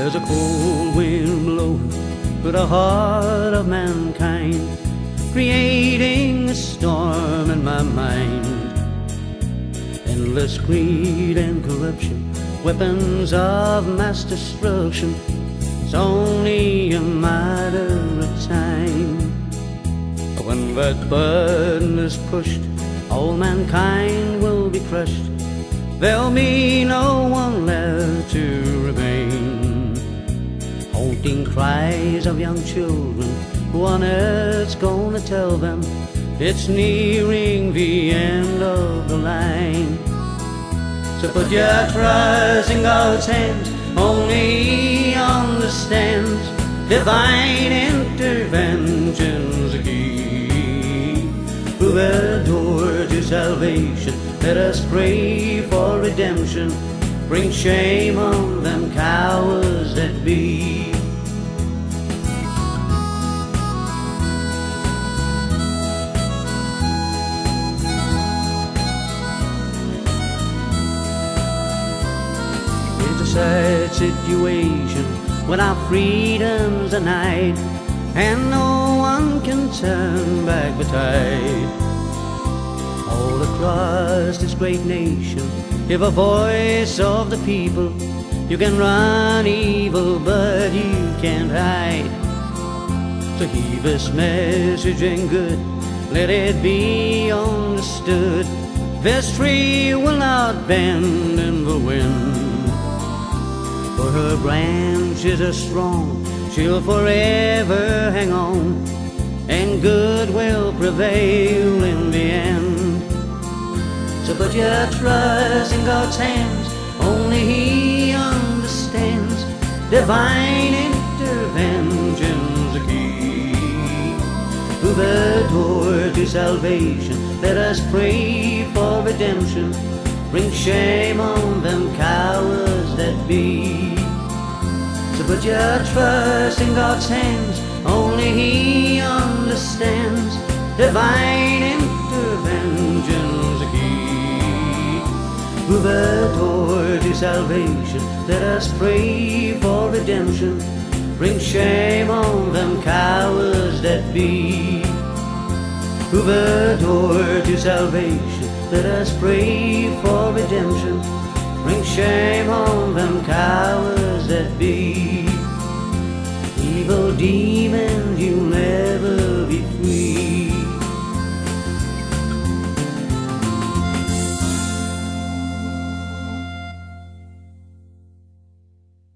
There's a cold wind blowing through the heart of mankind, creating a storm in my mind. Endless greed and corruption, weapons of mass destruction. It's only a matter of time. When that button is pushed, all mankind will be crushed. There'll be no one left to remain. Haunting cries of young children, who on earth's gonna tell them it's nearing the end of the line. So put your trust in God's hands, only He understands. Divine intervention's the key. Through the door to salvation, let us pray for redemption. Bring shame on them cowards that be. It's a sad situation when our freedom's denied, and no one can turn back the tide. All across this great nation, give a voice of the people. You can run evil, but you can't hide. So heed this message and good, let it be understood. This tree will not bend in the wind, for her branches are strong, she'll forever hang on, and good will prevail in the end. So put your trust in God's hands, only He understands. Divine intervention's the key. Through the door to salvation, let us pray for redemption. Bring shame on them cowards that be. So put your trust in God's hands, only He understands. Divine intervention's the key. Through the door to salvation, let us pray for redemption. Bring shame on them cowards that be. Through the door to salvation, let us pray for redemption. Bring shame on them cowards that be. Evil demons, you'll never